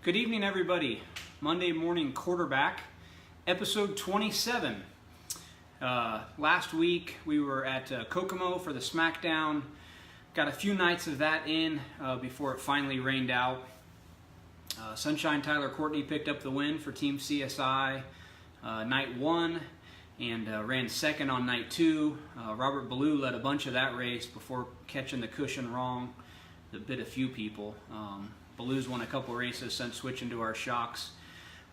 Good evening, everybody. Monday morning quarterback, episode 27. Last week we were at Kokomo for the SmackDown. Got a few nights of that in before it finally rained out. Sunshine Tyler Courtney picked up the win for Team CSI night one and ran second on night two. Robert Ballou led a bunch of that race before catching the cushion wrong. That bit a few people. Ballou's won a couple races since switching to our shocks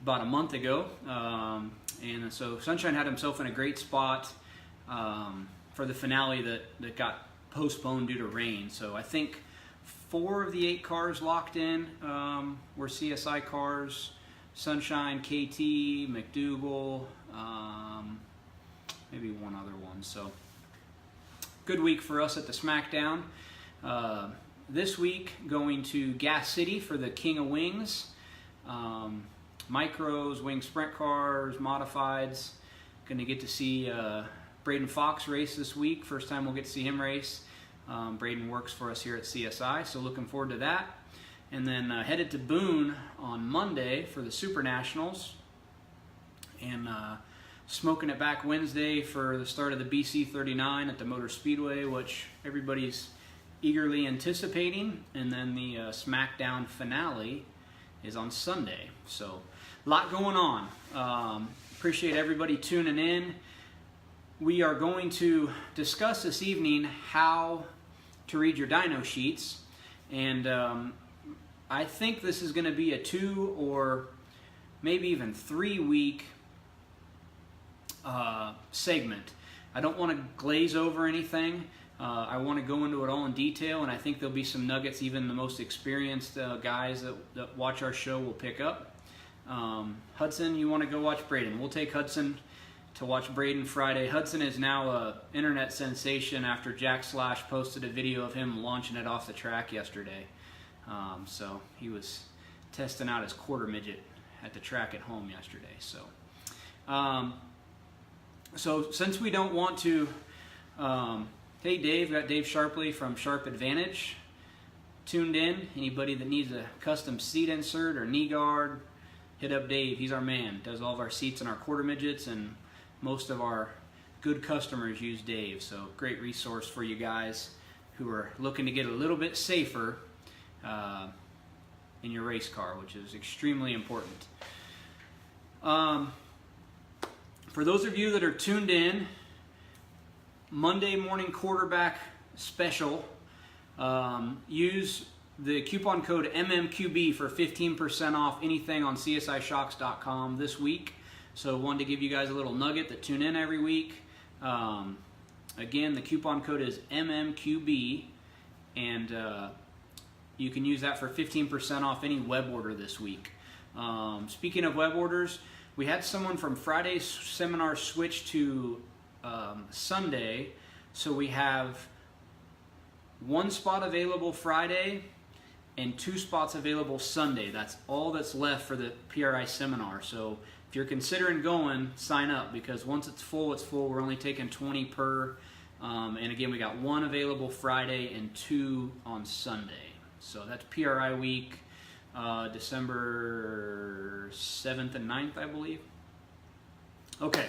about a month ago. And so Sunshine had himself in a great spot for the finale that got postponed due to rain. So I think 4 of the 8 cars locked in were CSI cars. Sunshine, KT, McDougal, maybe one other one. So good week for us at the SmackDown. This week, going to Gas City for the King of Wings. Micros, wing sprint cars, modifieds. Going to get to see Braden Fox race this week. First time we'll get to see him race. Braden works for us here at CSI, so looking forward to that. And then headed to Boone on Monday for the Super Nationals. And smoking it back Wednesday for the start of the BC 39 at the Motor Speedway, which everybody's eagerly anticipating. And then the SmackDown finale is on Sunday. So a lot going on. Appreciate everybody tuning in. We are going to discuss this evening how to read your dyno sheets. And I think this is going to be a 2 or maybe even 3 week segment. I don't want to glaze over anything. I want to go into it all in detail, and I think there'll be some nuggets even the most experienced guys that watch our show will pick up. Hudson, you want to go watch Braden? We'll take Hudson to watch Braden Friday. Hudson is now an internet sensation after Jack Slash posted a video of him launching it off the track yesterday. So he was testing out his quarter midget at the track at home yesterday. So since we don't want to... Hey Dave, got Dave Sharpley from Sharp Advantage tuned in. Anybody that needs a custom seat insert or knee guard, hit up Dave. He's our man. Does all of our seats and our quarter midgets, and most of our good customers use Dave. So great resource for you guys who are looking to get a little bit safer in your race car, which is extremely important. For those of you that are tuned in, Monday morning quarterback special. Use the coupon code MMQB for 15% off anything on CSIShocks.com this week. So wanted to give you guys a little nugget that tune in every week. Again, the coupon code is MMQB, and you can use that for 15% off any web order this week. Speaking of web orders, we had someone from Friday's seminar switch to Sunday, so we have 1 spot available Friday and 2 spots available Sunday. That's all that's left for the PRI seminar. So if you're considering going, sign up, because once it's full, it's full. We're only taking 20 per. And again, we got 1 available Friday and 2 on Sunday. So that's PRI week, December 7th and 9th, I believe. Okay.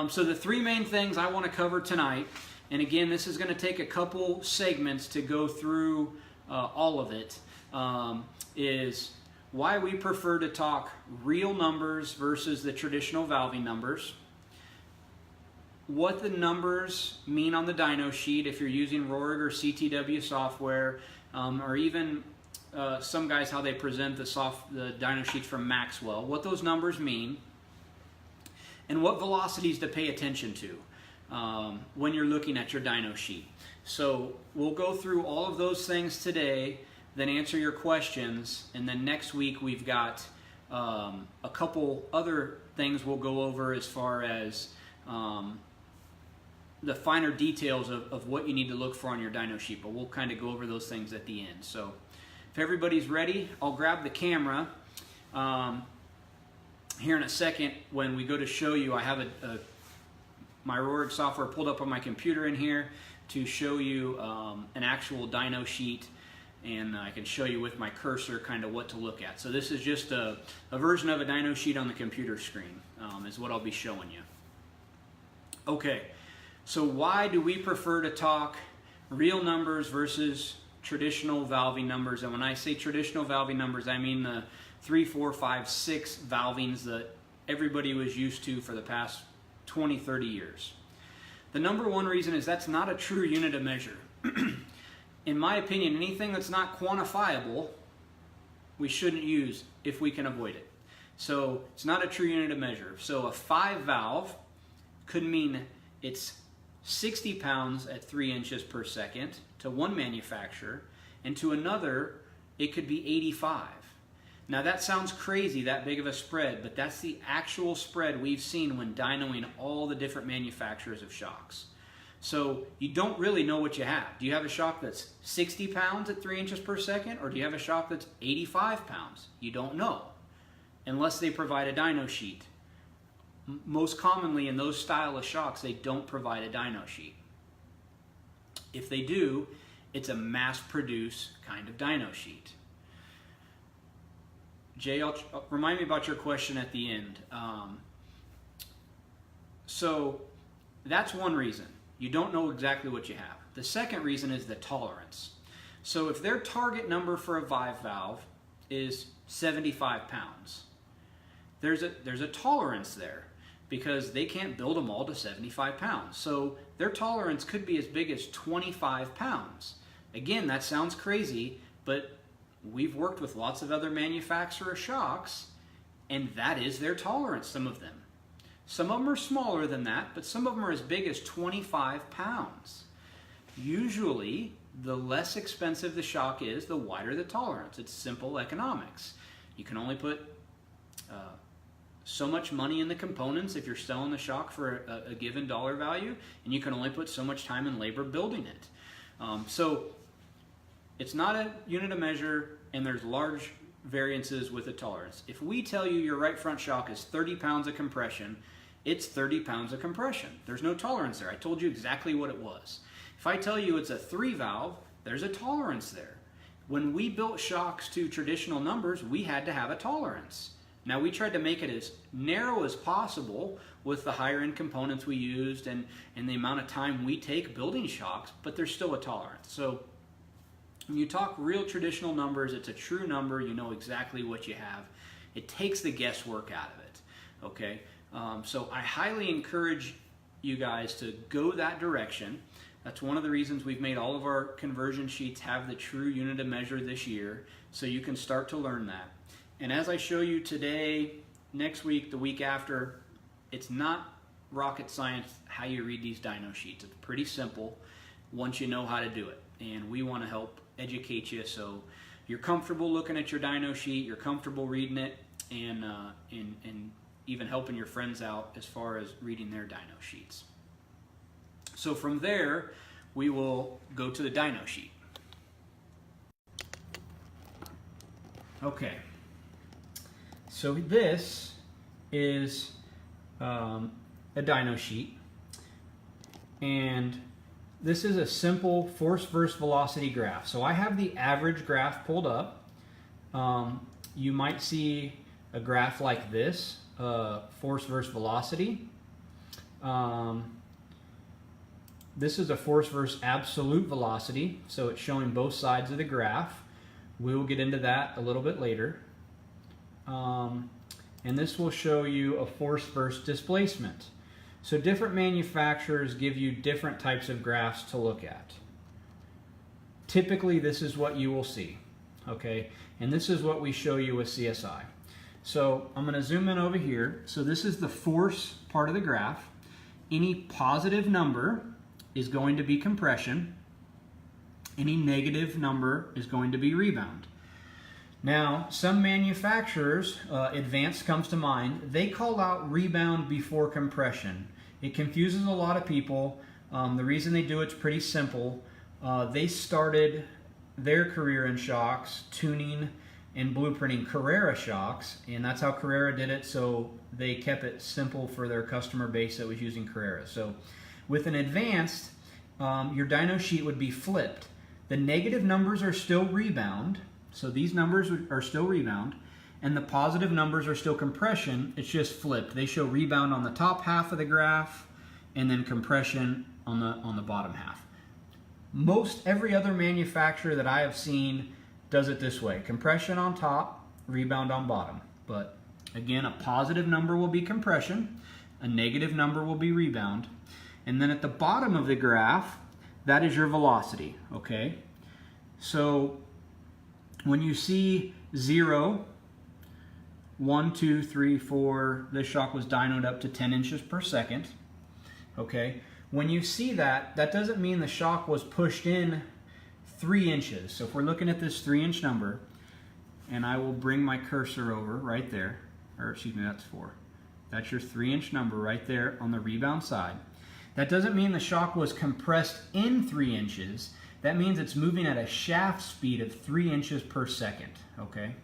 So the 3 main things I want to cover tonight, and again, this is going to take a couple segments to go through all of it, is why we prefer to talk real numbers versus the traditional valving numbers, what the numbers mean on the dyno sheet if you're using Rorig or CTW software, or even some guys how they present the dyno sheets from Maxwell, what those numbers mean, and what velocities to pay attention to when you're looking at your dyno sheet. So we'll go through all of those things today, then answer your questions, and then next week we've got a couple other things we'll go over as far as the finer details of what you need to look for on your dyno sheet, but we'll kind of go over those things at the end. So if everybody's ready, I'll grab the camera. Here in a second, when we go to show you, I have my Rorig software pulled up on my computer in here to show you an actual dyno sheet and I can show you with my cursor kind of what to look at. So this is just a version of a dyno sheet on the computer screen, is what I'll be showing you. Okay, so why do we prefer to talk real numbers versus traditional valving numbers? And when I say traditional valving numbers, I mean the 3, 4, 5, 6 valvings that everybody was used to for the past 20, 30 years. The number one reason is that's not a true unit of measure. In my opinion, anything that's not quantifiable, we shouldn't use if we can avoid it. So it's not a true unit of measure. So a 5 valve could mean it's 60 pounds at 3 inches per second to one manufacturer, and to another, it could be 85. Now that sounds crazy, that big of a spread, but that's the actual spread we've seen when dynoing all the different manufacturers of shocks. So you don't really know what you have. Do you have a shock that's 60 pounds at 3 inches per second, or do you have a shock that's 85 pounds? You don't know, unless they provide a dyno sheet. Most commonly in those style of shocks, they don't provide a dyno sheet. If they do, it's a mass-produced kind of dyno sheet. Jay, remind me about your question at the end. So that's one reason. You don't know exactly what you have. The second reason is the tolerance. So if their target number for a valve is 75 pounds, there's a tolerance there because they can't build them all to 75 pounds. So their tolerance could be as big as 25 pounds. Again, that sounds crazy, but we've worked with lots of other manufacturer shocks, and that is their tolerance, some of them. Some of them are smaller than that, but some of them are as big as 25 pounds. Usually, the less expensive the shock is, the wider the tolerance. It's simple economics. You can only put so much money in the components if you're selling the shock for a given dollar value, and you can only put so much time and labor building it. So it's not a unit of measure, and there's large variances with the tolerance. If we tell you your right front shock is 30 pounds of compression, it's 30 pounds of compression. There's no tolerance there. I told you exactly what it was. If I tell you it's a 3 valve, there's a tolerance there. When we built shocks to traditional numbers, we had to have a tolerance. Now we tried to make it as narrow as possible with the higher end components we used and the amount of time we take building shocks, but there's still a tolerance. So when you talk real traditional numbers, it's a true number. You know exactly what you have. It takes the guesswork out of it, okay? So I highly encourage you guys to go that direction. That's one of the reasons we've made all of our conversion sheets have the true unit of measure this year, so you can start to learn that. And as I show you today, next week, the week after, it's not rocket science how you read these dyno sheets. It's pretty simple once you know how to do it. And we want to help educate you so you're comfortable looking at your dyno sheet, you're comfortable reading it, and even helping your friends out as far as reading their dyno sheets. So from there, we will go to the dyno sheet. Okay, so this is a dyno sheet, and this is a simple force versus velocity graph. So I have the average graph pulled up. You might see a graph like this, force versus velocity. This is a force versus absolute velocity, so it's showing both sides of the graph. We will get into that a little bit later. And this will show you a force versus displacement. So different manufacturers give you different types of graphs to look at. Typically, this is what you will see, okay? And this is what we show you with CSI. So I'm going to zoom in over here. So this is the force part of the graph. Any positive number is going to be compression. Any negative number is going to be rebound. Now, some manufacturers, Advanced comes to mind, they call out rebound before compression. It confuses a lot of people. The reason they do it's pretty simple. They started their career in shocks tuning and blueprinting Carrera shocks, and that's how Carrera did it, so they kept it simple for their customer base that was using Carrera. So with an Advanced, your dyno sheet would be flipped. The negative numbers are still rebound, so these numbers are still rebound, and the positive numbers are still compression. It's just flipped. They show rebound on the top half of the graph and then compression on the bottom half. Most every other manufacturer that I have seen does it this way. Compression on top, rebound on bottom. But again, a positive number will be compression, a negative number will be rebound, and then at the bottom of the graph, that is your velocity, okay? So when you see 0, 1, 2, 3, 4, this shock was dynoed up to 10 inches per second, okay? When you see that, that doesn't mean the shock was pushed in 3 inches. So if we're looking at this 3-inch number, and I will bring my cursor over right there, or excuse me, that's 4. That's your 3-inch number right there on the rebound side. That doesn't mean the shock was compressed in 3 inches. That means it's moving at a shaft speed of 3 inches per second, okay?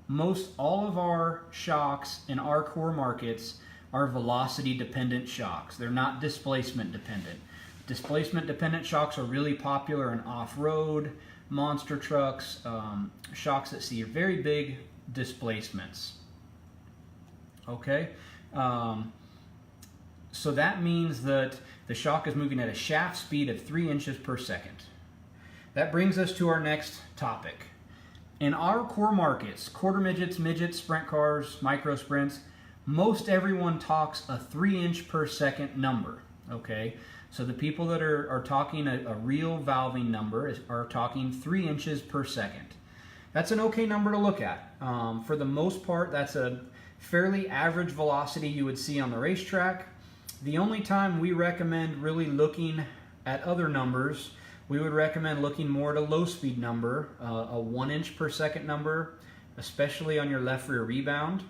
Most all of our shocks in our core markets are velocity dependent shocks. They're not displacement dependent. Displacement dependent shocks are really popular in off-road, monster trucks, shocks that see very big displacements, okay? So that means that the shock is moving at a shaft speed of 3 inches per second. That brings us to our next topic. In our core markets, quarter midgets, midgets, sprint cars, micro sprints, most everyone talks a 3-inch per second number, okay? So the people that are talking a real valving number are talking 3 inches per second. That's an okay number to look at. For the most part, that's a fairly average velocity you would see on the racetrack. The only time we recommend really looking at other numbers, we would recommend looking more at a low speed number, a 1 inch per second number, especially on your left rear rebound.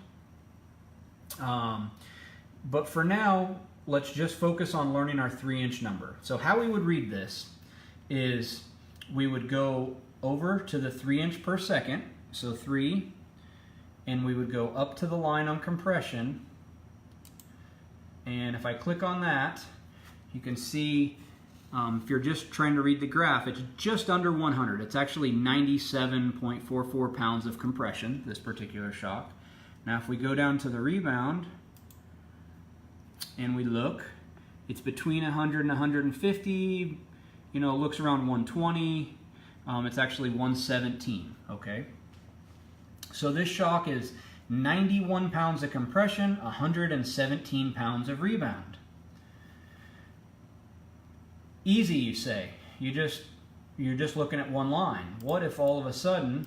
But for now, let's just focus on learning our 3-inch number. So how we would read this is we would go over to the 3-inch per second, so 3, and we would go up to the line on compression. And if I click on that, you can see if you're just trying to read the graph, it's just under 100. It's actually 97.44 pounds of compression, this particular shock. Now if we go down to the rebound and we look, it's between 100 and 150, you know, it looks around 120. It's actually 117, okay? So this shock is 91 pounds of compression, 117 pounds of rebound. Easy, you say. You're just looking at one line. What if all of a sudden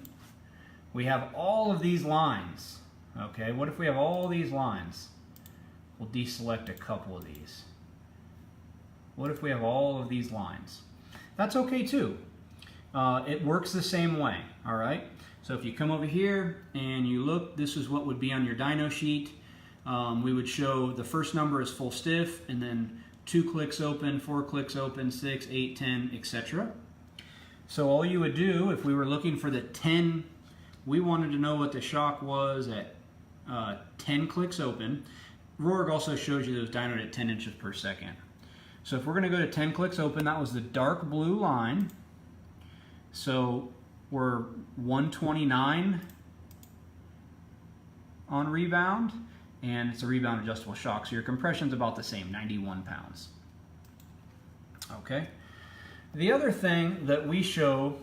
we have all of these lines? Okay, what if we have all these lines? We'll deselect a couple of these. What if we have all of these lines? That's okay too. It works the same way, all right? So if you come over here and you look, this is what would be on your dyno sheet. We would show the first number is full stiff, and then 2 clicks open, 4 clicks open, 6, 8, 10, etc. So all you would do, if we were looking for the 10, we wanted to know what the shock was at 10 clicks open. Rohrig also shows you those dynoed at 10 inches per second. So if we're going to go to 10 clicks open, that was the dark blue line. So we're 129 on rebound, and it's a rebound adjustable shock. So your compression's about the same, 91 pounds. Okay. The other thing that we show,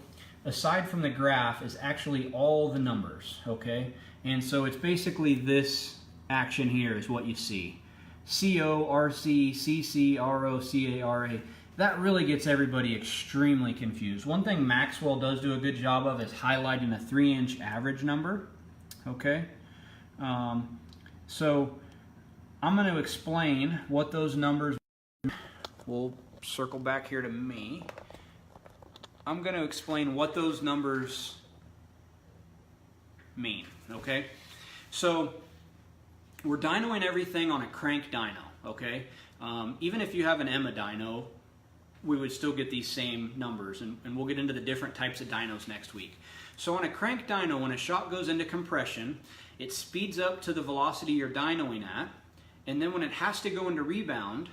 aside from the graph, is actually all the numbers, okay? And so it's basically this action here is what you see. CO, RC, CC, RO, CA, RA. That really gets everybody extremely confused. One thing Maxwell does do a good job of is highlighting a 3-inch average number, okay? So I'm going to explain what those numbers, we'll circle back here to me. I'm going to explain what those numbers mean, okay? So we're dynoing everything on a crank dyno, okay? Even if you have an Emma dyno, we would still get these same numbers, and we'll get into the different types of dynos next week. So on a crank dyno, when a shock goes into compression, it speeds up to the velocity you're dynoing at, and then when it has to go into rebound,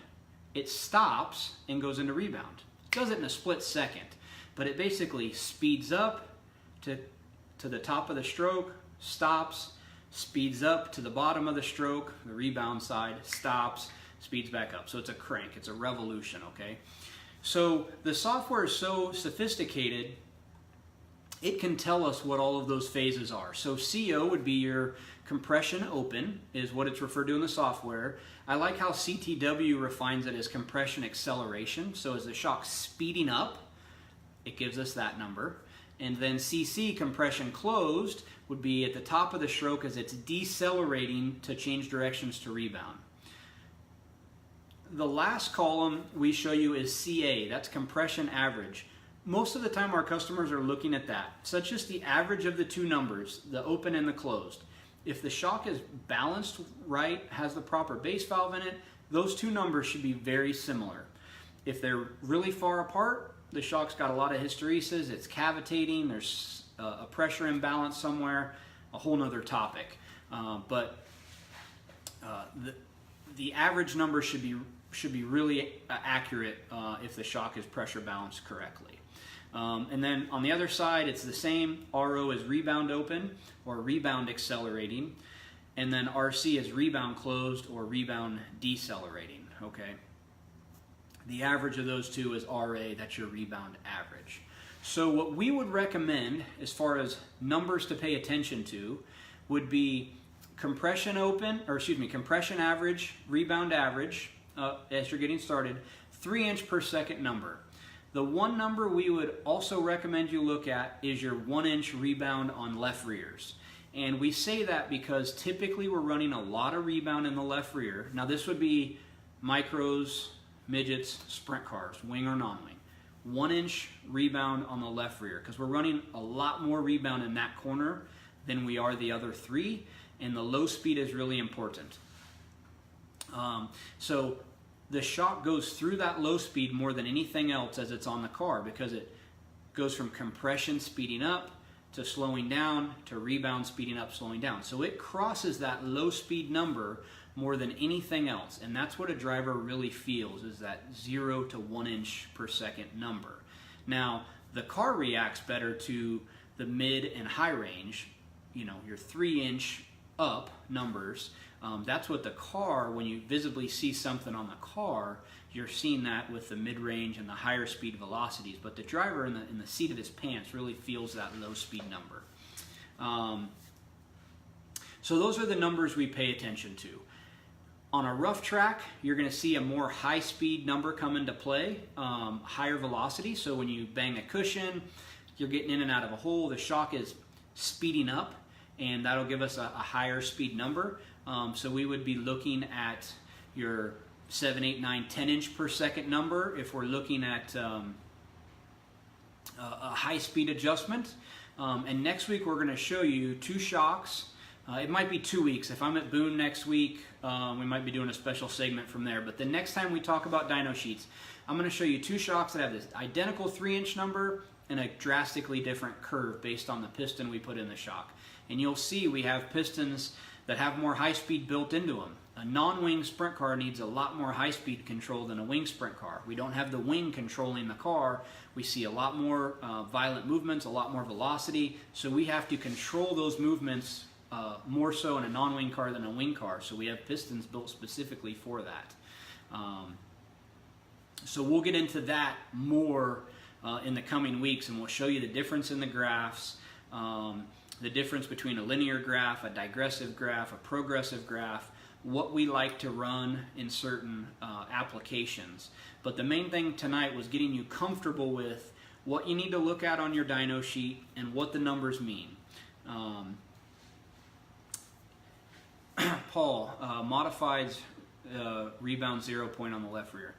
it stops and goes into rebound. It does it in a split second. but it basically speeds up to the top of the stroke, stops, speeds up to the bottom of the stroke, the rebound side, stops, speeds back up. So it's a crank, it's a revolution, okay? So the software is so sophisticated, it can tell us what all of those phases are. So CO would be your compression open, is what it's referred to in the software. I like how CTW refines it as compression acceleration. So as the shock's speeding up, it gives us that number. And then CC, compression closed, would be at the top of the stroke as it's decelerating to change directions to rebound. The last column we show you is CA, that's compression average. Most of the time our customers are looking at that. So that's just the average of the two numbers, the open and the closed. If the shock is balanced right, has the proper base valve in it, those two numbers should be very similar. If they're really far apart, the shock's got a lot of hysteresis, it's cavitating, there's a pressure imbalance somewhere, a whole nother topic. The average number should be really accurate if the shock is pressure balanced correctly. And then on the other side, it's the same. RO is rebound open or rebound accelerating, and then RC is rebound closed or rebound decelerating, okay? The average of those two is RA, that's your rebound average. So what we would recommend as far as numbers to pay attention to would be compression average, rebound average, as you're getting started, 3 inch per second number. The one number we would also recommend you look at is your 1 inch rebound on left rears. And we say that because typically we're running a lot of rebound in the left rear. Now this would be micros, midgets, sprint cars, wing or non-wing. 1 inch rebound on the left rear, because we're running a lot more rebound in that corner than we are the other three, and the low speed is really important. So the shock goes through that low speed more than anything else as it's on the car, because it goes from compression speeding up to slowing down to rebound speeding up, slowing down. So it crosses that low speed number more than anything else, and that's what a driver really feels, is that 0 to 1 inch per second number. Now the car reacts better to the mid and high range, you know, your 3 inch up numbers. That's what the car, when you visibly see something on the car, you're seeing that with the mid-range and the higher speed velocities, but the driver in the seat of his pants really feels that low speed number. So those are the numbers we pay attention to. On a rough track, you're going to see a more high speed number come into play, higher velocity. So when you bang a cushion, you're getting in and out of a hole, the shock is speeding up, and that'll give us a higher speed number. So we would be looking at your 7, 8, 9, 10 inch per second number if we're looking at a high speed adjustment. And next week we're going to show you 2 shocks. It might be 2 weeks. If I'm at Boone next week, we might be doing a special segment from there. But the next time we talk about dyno sheets, I'm going to show you 2 shocks that have this identical 3 inch number and a drastically different curve based on the piston we put in the shock. And you'll see we have pistons that have more high speed built into them. A non-wing sprint car needs a lot more high speed control than a wing sprint car. We don't have the wing controlling the car. We see a lot more violent movements, a lot more velocity. So we have to control those movements more so in a non-wing car than a wing car. So we have pistons built specifically for that. So we'll get into that more in the coming weeks, and we'll show you the difference in the graphs, the difference between a linear graph, a digressive graph, a progressive graph, what we like to run in certain applications. But the main thing tonight was getting you comfortable with what you need to look at on your dyno sheet and what the numbers mean. Paul, modified rebound 0 point on the left rear.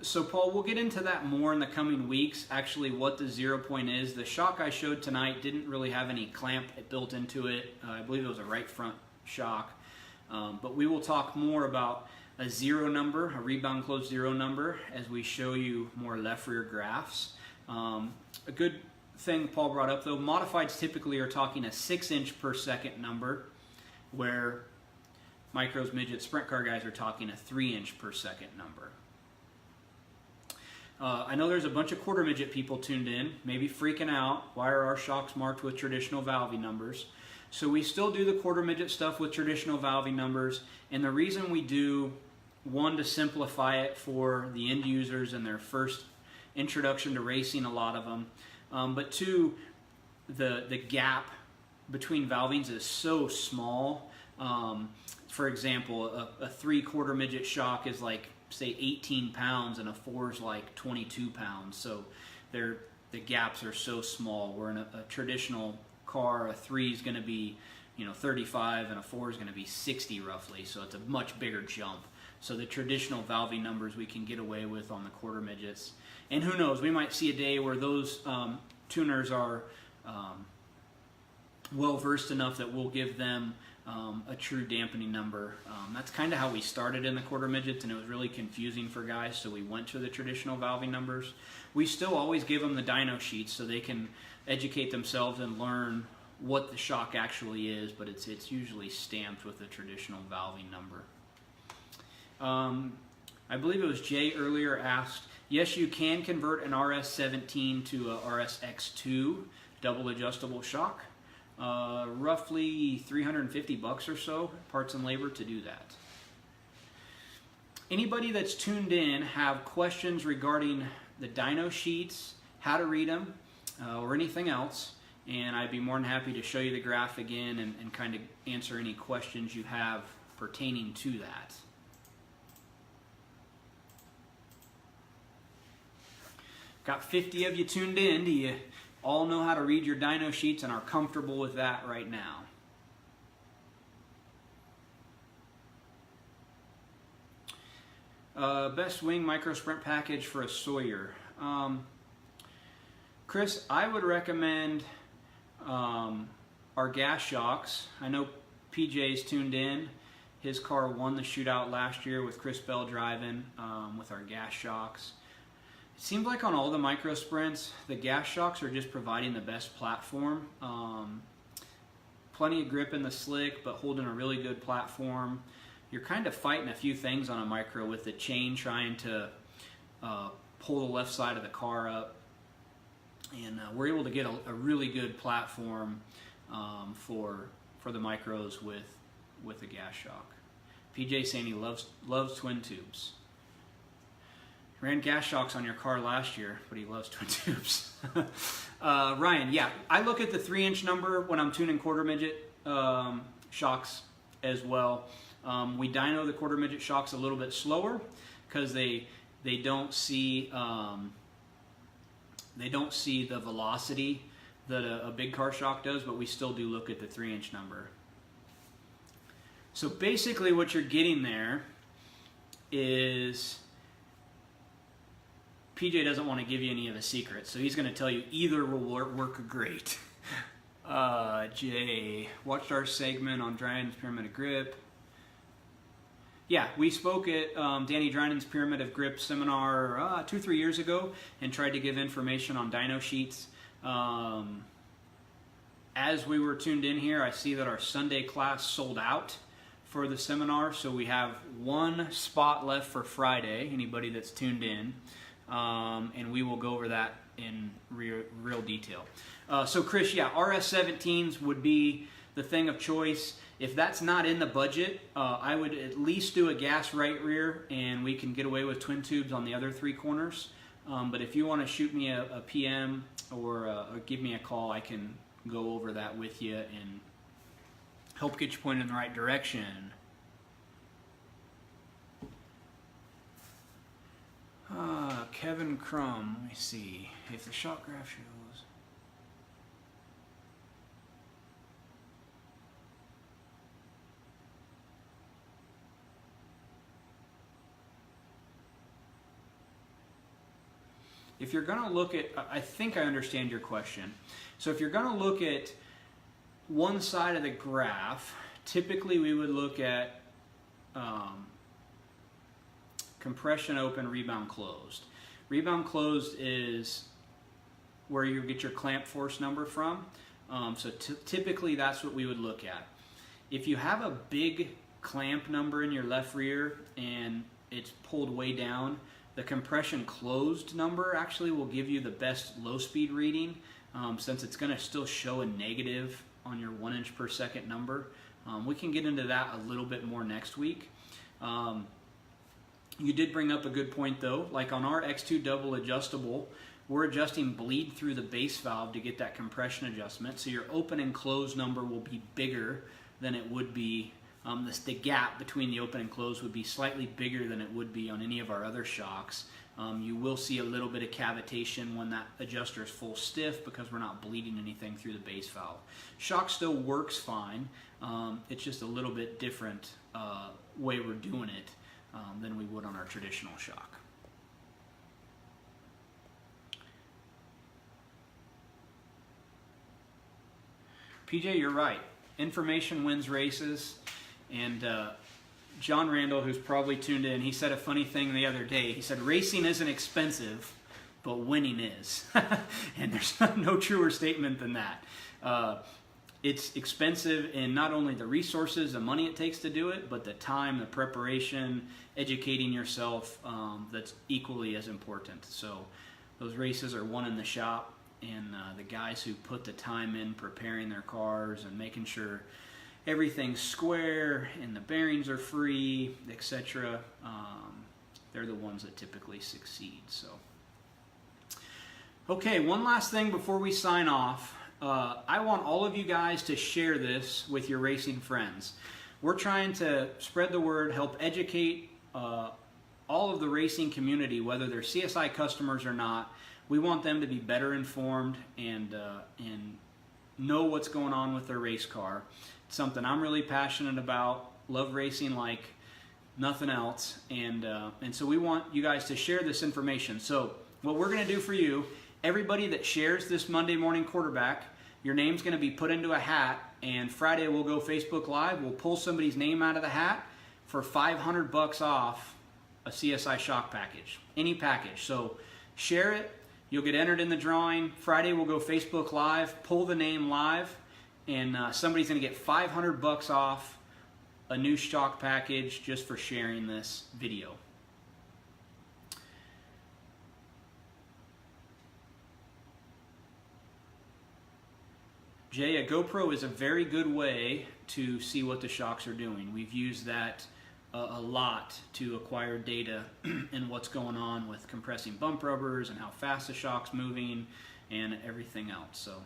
So Paul, we'll get into that more in the coming weeks, actually what the 0 point is. The shock I showed tonight didn't really have any clamp built into it. I believe it was a right front shock. But we will talk more about a 0 number, a rebound closed 0 number, as we show you more left rear graphs. A good thing Paul brought up though, modifieds typically are talking a 6 inch per second number, where micros, midget, sprint car guys are talking a 3 inch per second number. I know there's a bunch of quarter midget people tuned in, maybe freaking out. Why are our shocks marked with traditional valving numbers? So we still do the quarter midget stuff with traditional valving numbers, and the reason we do, one, to simplify it for the end users and their first introduction to racing, a lot of them, but two, the gap between valvings is so small. For example, a 3/4 midget shock is like, say, 18 pounds, and a 4 is like 22 pounds. So the gaps are so small. Where in a traditional car, a 3 is going to be 35, and a 4 is going to be 60 roughly. So it's a much bigger jump. So the traditional valving numbers we can get away with on the quarter midgets. And who knows, we might see a day where those tuners are well versed enough that we'll give them a true dampening number. That's kind of how we started in the quarter midgets, and it was really confusing for guys, so we went to the traditional valving numbers. We still always give them the dyno sheets so they can educate themselves and learn what the shock actually is, but it's usually stamped with the traditional valving number. I believe it was Jay earlier asked, yes, you can convert an RS17 to a RSX2 double adjustable shock. Roughly $350 or so, parts and labor to do that. Anybody that's tuned in have questions regarding the dyno sheets, how to read them, or anything else, and I'd be more than happy to show you the graph again and kind of answer any questions you have pertaining to that. Got 50 of you tuned in. Do you all know how to read your dyno sheets and are comfortable with that right now? Best wing micro sprint package for a Sawyer. Chris, I would recommend our gas shocks. I know PJ's tuned in. His car won the shootout last year with Chris Bell driving with our gas shocks. It seems like on all the micro sprints, the gas shocks are just providing the best platform. Plenty of grip in the slick, but holding a really good platform. You're kind of fighting a few things on a micro with the chain trying to pull the left side of the car up. And we're able to get a really good platform for the micros with the gas shock. PJ saying he loves twin tubes. Ran gas shocks on your car last year, but he loves twin tubes. Ryan, yeah, I look at the 3-inch number when I'm tuning quarter midget shocks as well. We dyno the quarter midget shocks a little bit slower because they don't see the velocity that a big car shock does, but we still do look at the 3-inch number. So basically what you're getting there is PJ doesn't want to give you any of the secrets, so he's going to tell you either will work great. Jay, watched our segment on Dryden's Pyramid of Grip. Yeah, we spoke at Danny Dryden's Pyramid of Grip seminar 2-3 years ago and tried to give information on dyno sheets. As we were tuned in here, I see that our Sunday class sold out for the seminar, so we have one spot left for Friday, anybody that's tuned in. And we will go over that in real detail. So Chris, yeah, RS17s would be the thing of choice. If that's not in the budget, I would at least do a gas right rear, and we can get away with twin tubes on the other 3 corners. But if you want to shoot me a PM or give me a call, I can go over that with you and help get you pointed in the right direction. Kevin Crum, let me see if the shot graph shows. If you're going to look at, I think I understand your question. So if you're going to look at one side of the graph, typically we would look at compression open, rebound closed. Rebound closed is where you get your clamp force number from. So typically that's what we would look at. If you have a big clamp number in your left rear and it's pulled way down, The compression closed number actually will give you the best low speed reading, since it's going to still show a negative on your 1 inch per second number. We can get into that a little bit more next week. You did bring up a good point though. Like on our X2 double adjustable, we're adjusting bleed through the base valve to get that compression adjustment. So your open and close number will be bigger than it would be. The gap between the open and close would be slightly bigger than it would be on any of our other shocks. You will see a little bit of cavitation when that adjuster is full stiff because we're not bleeding anything through the base valve. Shock still works fine. It's just a little bit different way we're doing it than we would on our traditional shock. PJ, you're right. Information wins races. And John Randall, who's probably tuned in, he said a funny thing the other day. He said, racing isn't expensive, but winning is. And there's no truer statement than that. It's expensive in not only the resources and money it takes to do it, but the time, the preparation, educating yourself, that's equally as important. So those races are won in the shop, and the guys who put the time in preparing their cars and making sure everything's square and the bearings are free, etc. They're the ones that typically succeed. So, okay, one last thing before we sign off. I want all of you guys to share this with your racing friends. We're trying to spread the word, help educate all of the racing community, whether they're CSI customers or not. We want them to be better informed and know what's going on with their race car. It's something I'm really passionate about. Love racing like nothing else, and so we want you guys to share this information. So what we're going to do for you, everybody that shares this Monday morning quarterback, your name's going to be put into a hat, and Friday we'll go Facebook Live. We'll pull somebody's name out of the hat for $500 off a CSI shock package, any package. So share it. You'll get entered in the drawing. Friday we'll go Facebook Live, pull the name live, and somebody's going to get $500 off a new shock package just for sharing this video. Jay, a GoPro is a very good way to see what the shocks are doing. We've used that a lot to acquire data and what's going on with compressing bump rubbers and how fast the shock's moving and everything else. So,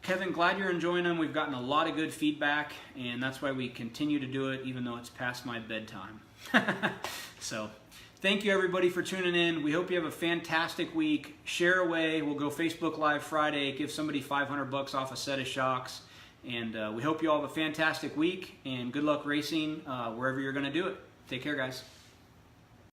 Kevin, glad you're enjoying them. We've gotten a lot of good feedback, and that's why we continue to do it even though it's past my bedtime. So, thank you everybody for tuning in. We hope you have a fantastic week. Share away. We'll go Facebook Live Friday. Give somebody $500 off a set of shocks. And we hope you all have a fantastic week, and good luck racing wherever you're going to do it. Take care, guys.